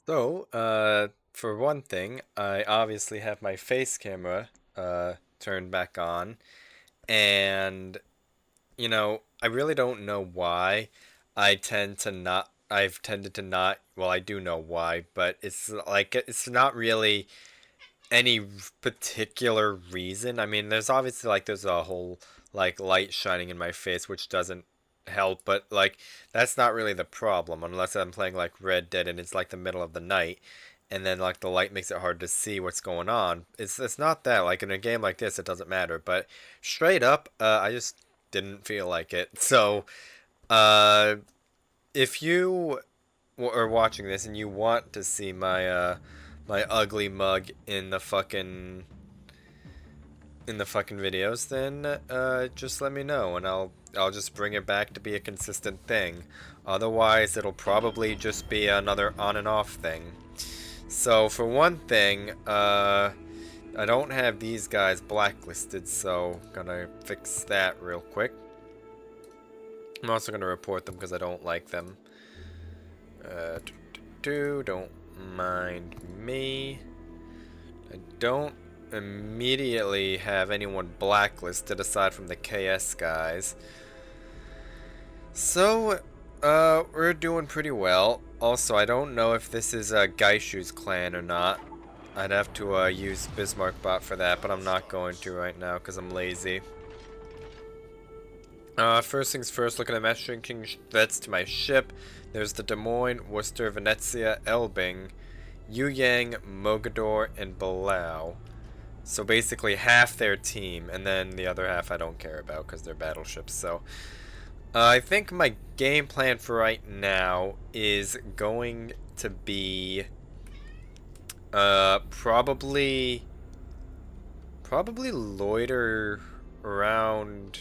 For one thing, I obviously have my face camera turned back on, and I really don't know why. I've tended to not, well, I do know why, but it's not really any particular reason. I mean, there's a whole like light shining in my face, which doesn't help, but like that's not really the problem unless I'm playing like Red Dead and it's like the middle of the night and then like the light makes it hard to see what's going on. It's not that. Like in a game like this it doesn't matter, but straight up I just didn't feel like it. So, uh if you are watching this and you want to see my ugly mug in the fucking videos, then just let me know and I'll just bring it back to be a consistent thing. Otherwise, it'll probably just be another on and off thing. So for one thing, I don't have these guys blacklisted, so gonna fix that real quick. I'm also gonna report them because I don't like them. Don't mind me. I don't immediately have anyone blacklisted aside from the KS guys. So, we're doing pretty well. Also, I don't know if this is a Gaishu's clan or not. I'd have to use Bismarck bot for that, but I'm not going to right now because I'm lazy. First things first, looking at matchmaking vets to my ship. There's the Des Moines, Worcester, Venezia, Elbing, Yuyang, Mogador, and Palau. So basically half their team, and then the other half I don't care about because they're battleships. So I think my game plan for right now is going to be probably loiter around.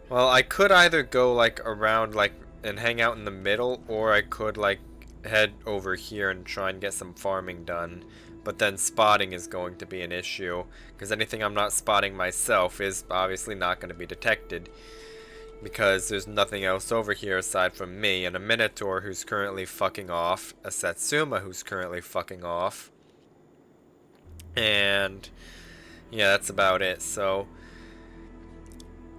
Well, I could either go like around like and hang out in the middle, or I could like head over here and try and get some farming done. But then spotting is going to be an issue, because anything I'm not spotting myself is obviously not going to be detected, because there's nothing else over here aside from me and a Minotaur who's currently fucking off, a Satsuma who's currently fucking off, and yeah, that's about it. So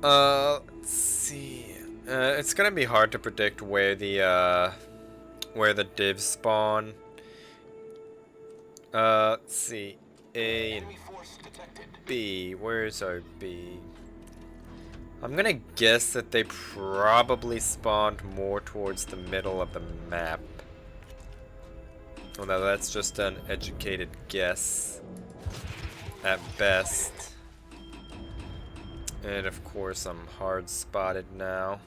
let's see. It's gonna be hard to predict where the divs spawn. Let's see. A and B. Where's our B? I'm gonna guess that they probably spawned more towards the middle of the map. Although that's just an educated guess at best. And of course I'm hard spotted now.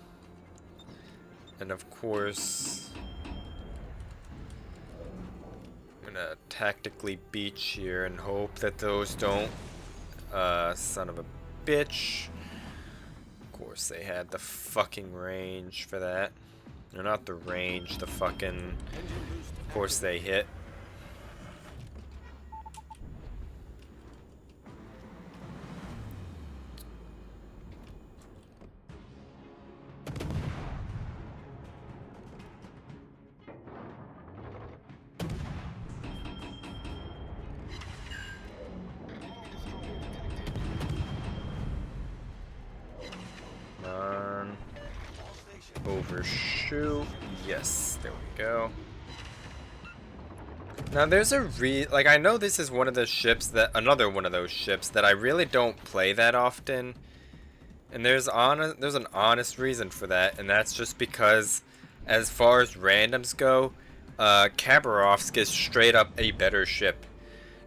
And of course I'm gonna tactically beach here and hope that those don't son of a bitch. Of course they had the fucking range for that. Or not the range, the fucking, of course they hit. Overshoot. Yes, there we go. Now there's like I know this is one of the ships that another one of those ships that I really don't play that often. And there's an honest reason for that, and that's just because as far as randoms go, Khabarovsk is straight up a better ship.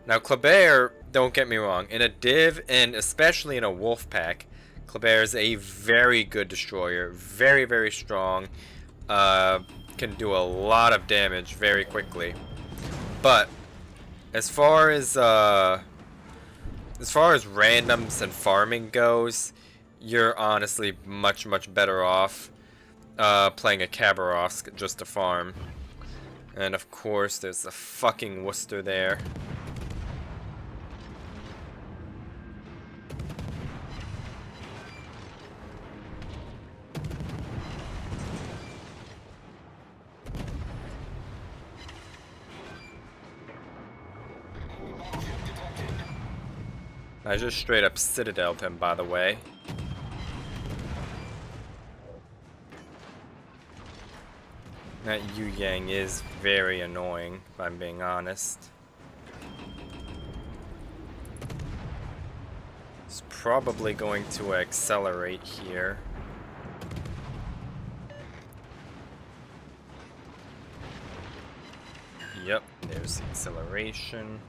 Now Kleber, don't get me wrong, in a div and especially in a wolf pack, Kleber is a very good destroyer, very, very strong, can do a lot of damage very quickly. But as far as randoms and farming goes, you're honestly much, much better off playing a Khabarovsk just to farm. And of course, there's the fucking Worcester there. I just straight up citadeled him, by the way. That Yu Yang is very annoying, if I'm being honest. It's probably going to accelerate here. Yep, there's the acceleration.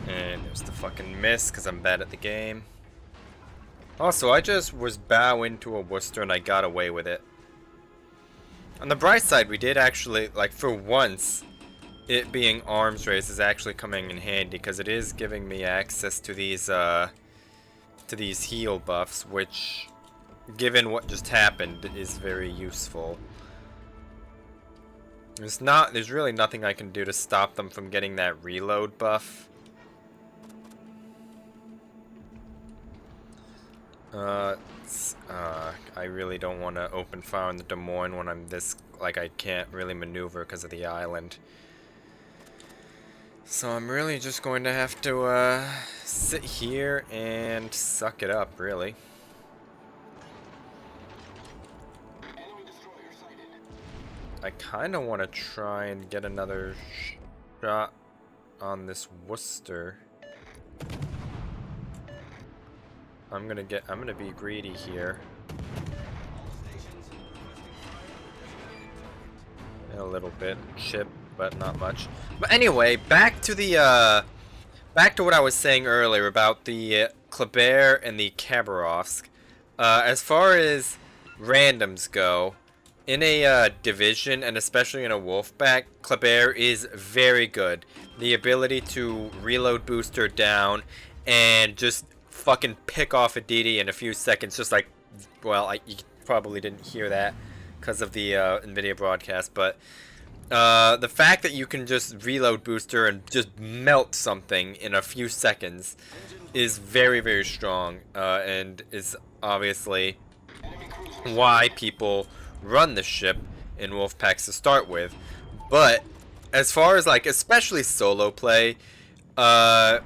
And there's the fucking miss, because I'm bad at the game. Also, I just was bow into a Worcester and I got away with it. On the bright side, we did actually, like, for once, it being arms race is actually coming in handy, because it is giving me access to these heal buffs, which, given what just happened, is very useful. There's really nothing I can do to stop them from getting that reload buff. I really don't want to open fire on the Des Moines when I'm this, like, I can't really maneuver because of the island. So I'm really just going to have to, sit here and suck it up, really. I kind of want to try and get another shot on this Worcester. I'm gonna be greedy here. A little bit chip, but not much. But anyway, back to what I was saying earlier about the Kleber and the Khabarovsk. As far as randoms go, in a division, and especially in a Wolfpack, Kleber is very good. The ability to reload booster down and just fucking pick off a DD in a few seconds, just like, well, you probably didn't hear that because of the NVIDIA broadcast, but the fact that you can just reload booster and just melt something in a few seconds is very, very strong, and is obviously why people run the ship in Wolfpacks to start with. But as far as, like, especially solo play, like,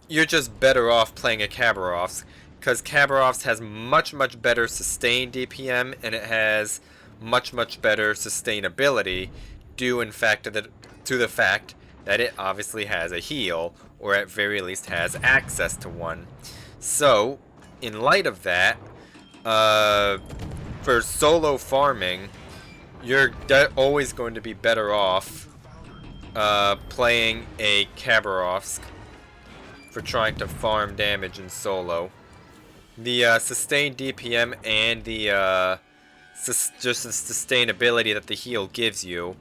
you're just better off playing a Khabarovsk, because Khabarovsk has much, much better sustained DPM, and it has much, much better sustainability, due in fact to the fact that it obviously has a heal, or at very least has access to one. So, in light of that, for solo farming, you're always going to be better off playing a Khabarovsk for trying to farm damage in solo. The sustained DPM and the just the sustainability that the heal gives you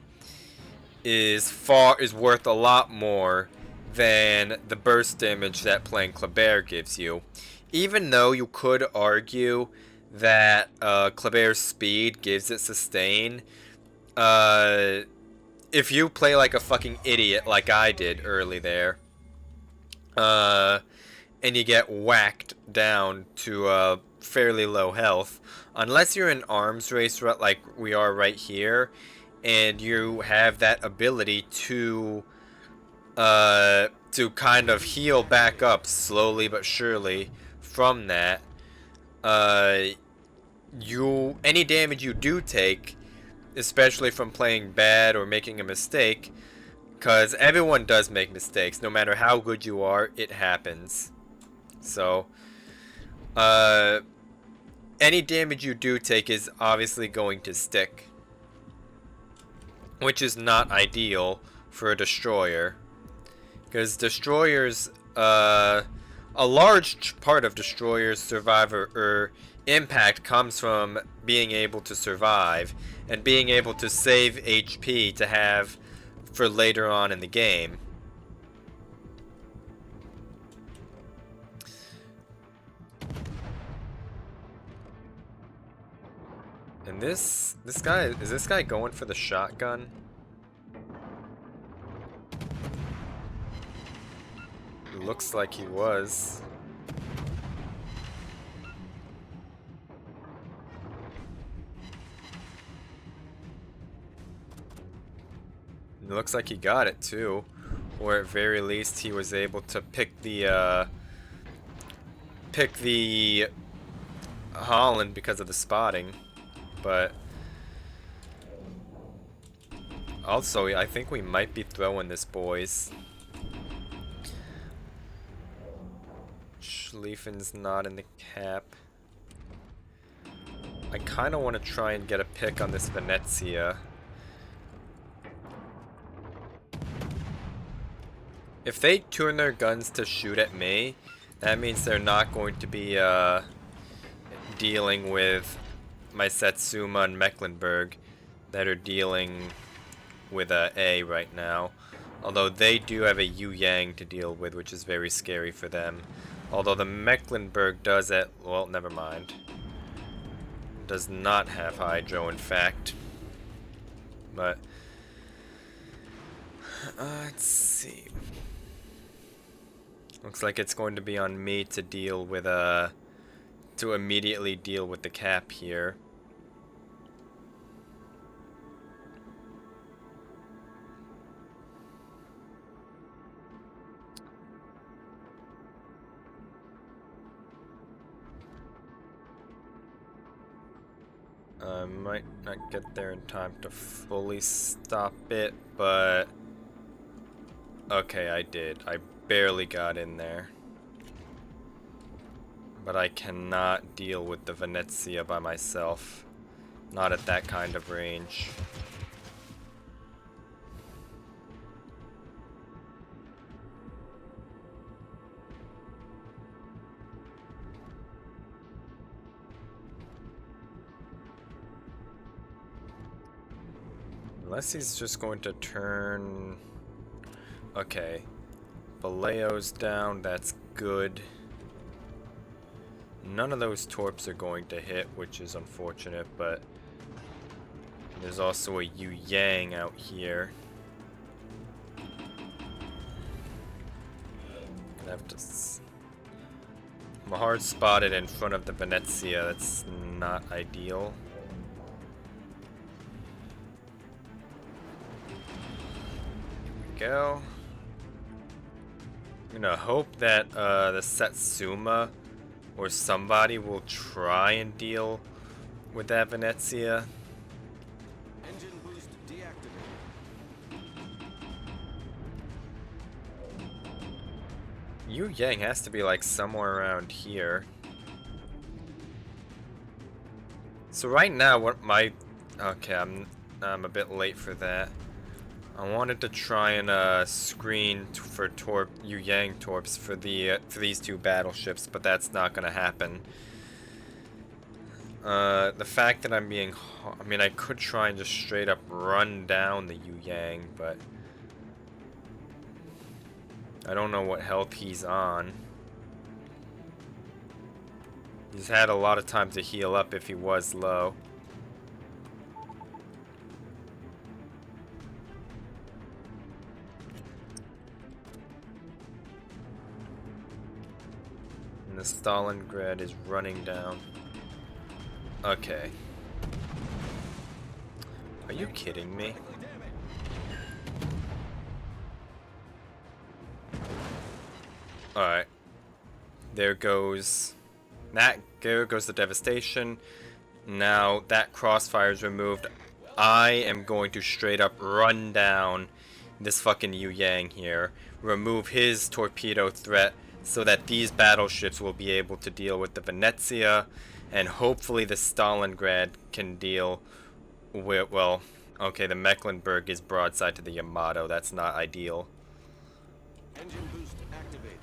is worth a lot more than the burst damage that playing Kleber gives you. Even though you could argue that Kleber's speed gives it sustain, if you play like a fucking idiot like I did early there, and you get whacked down to fairly low health, unless you're in arms race like we are right here, and you have that ability to kind of heal back up slowly but surely from that, any damage you do take, especially from playing bad or making a mistake, because everyone does make mistakes, no matter how good you are, it happens. So, any damage you do take is obviously going to stick, which is not ideal for a destroyer, because destroyers, a large part of destroyers' survivor impact comes from being able to survive and being able to save HP to have for later on in the game. And this guy, is this guy going for the shotgun? Looks like he was. It looks like he got it too. Or at very least he was able to pick the Holland because of the spotting. But also I think we might be throwing this, boys. Schlieffen's not in the cap. I kind of want to try and get a pick on this Venezia. If they turn their guns to shoot at me, that means they're not going to be dealing with my Satsuma and Mecklenburg that are dealing with A right now. Although they do have a Yu Yang to deal with, which is very scary for them. Although the Mecklenburg does it, well, never mind. Does not have Hydro, in fact. But let's see. Looks like it's going to be on me to deal with to immediately deal with the cap here. I might not get there in time to fully stop it, but okay, I did. I barely got in there. But I cannot deal with the Venezia by myself. Not at that kind of range. Unless he's just going to turn... Okay. Baleo's down, that's good. None of those torps are going to hit, which is unfortunate, but... There's also a Yu Yang out here. Gonna have to... I'm hard spotted in front of the Venezia, that's not ideal. Go. I'm gonna hope that the Satsuma or somebody will try and deal with that Venezia. Engine boost deactivated. Yu Yang has to be like somewhere around here. So right now, what my okay, I'm a bit late for that. I wanted to try and screen for Yu Yang torps for these two battleships, but that's not gonna happen. The fact that I'm being, I mean, I could try and just straight up run down the Yu Yang, but I don't know what health he's on. He's had a lot of time to heal up if he was low. And the Stalingrad is running down. Okay. Are you kidding me? Alright. There goes the devastation. Now that crossfire is removed, I am going to straight up run down this fucking Yu Yang here, remove his torpedo threat so that these battleships will be able to deal with the Venezia, and hopefully the Stalingrad can deal with, well, okay, the Mecklenburg is broadside to the Yamato, that's not ideal. Engine boost activated.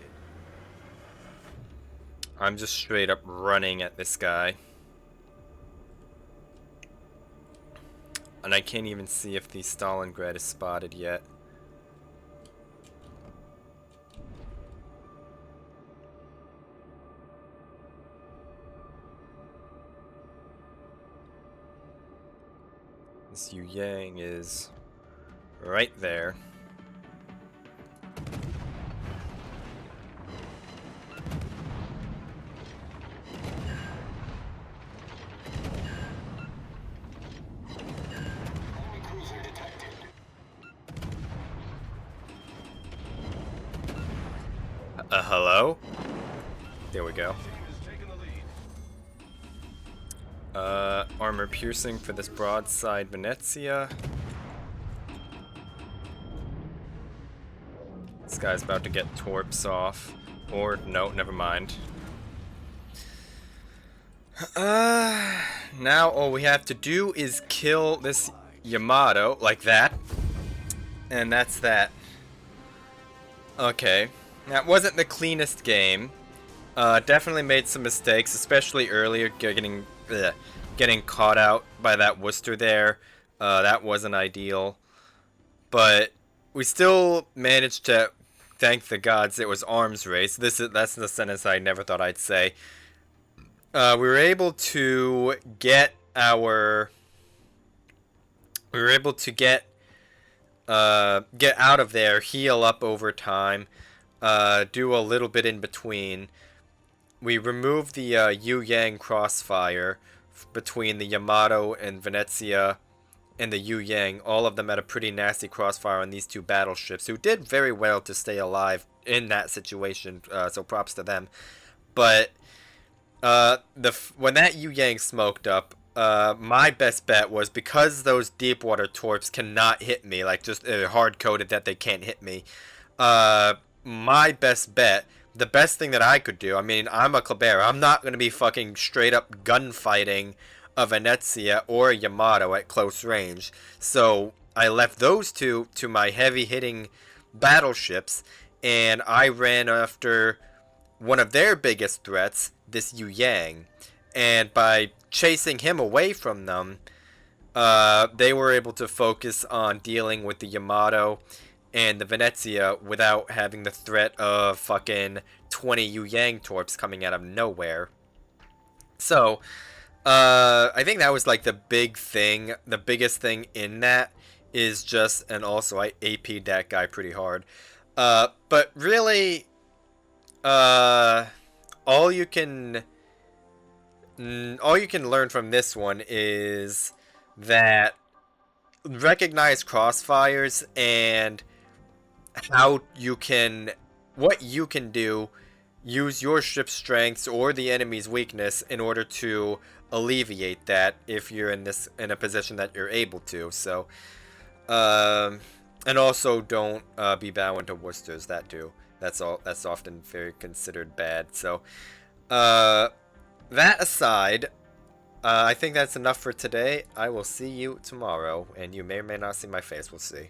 I'm just straight up running at this guy. And I can't even see if the Stalingrad is spotted yet. This Yu Yang is right there. Hello? There we go. Armor piercing for this broadside Venezia. This guy's about to get torps off. Or, no, never mind. Now all we have to do is kill this Yamato, like that. And that's that. Okay. That wasn't the cleanest game. Definitely made some mistakes, especially earlier getting caught out by that Worcester there. That wasn't ideal. But we still managed to, thank the gods, it was arms race. That's the sentence I never thought I'd say. We were able to get our... We were able to get out of there, heal up over time, do a little bit in between. We removed the Yu Yang crossfire between the Yamato and Venezia and the Yu Yang. All of them had a pretty nasty crossfire on these two battleships, who did very well to stay alive in that situation, so props to them. But when that Yu Yang smoked up, my best bet was, because those deep water torps cannot hit me, like just hard coded that they can't hit me. My best bet, the best thing that I could do, I mean, I'm a Kleber, I'm not going to be fucking straight up gunfighting a Venezia or a Yamato at close range. So I left those two to my heavy hitting battleships, and I ran after one of their biggest threats, this Yu Yang. And by chasing him away from them, they were able to focus on dealing with the Yamato and the Venezia without having the threat of fucking 20 Yu Yang torps coming out of nowhere. So, I think that was like the big thing. The biggest thing in that is just, and also I AP'd that guy pretty hard. But really, all you can learn from this one is that recognize crossfires and what you can do, use your ship's strengths or the enemy's weakness in order to alleviate that if you're in a position that you're able to. So, and also don't be bowing to Worcesters. That too. That's often very considered bad. So, that aside, I think that's enough for today. I will see you tomorrow, and you may or may not see my face. We'll see.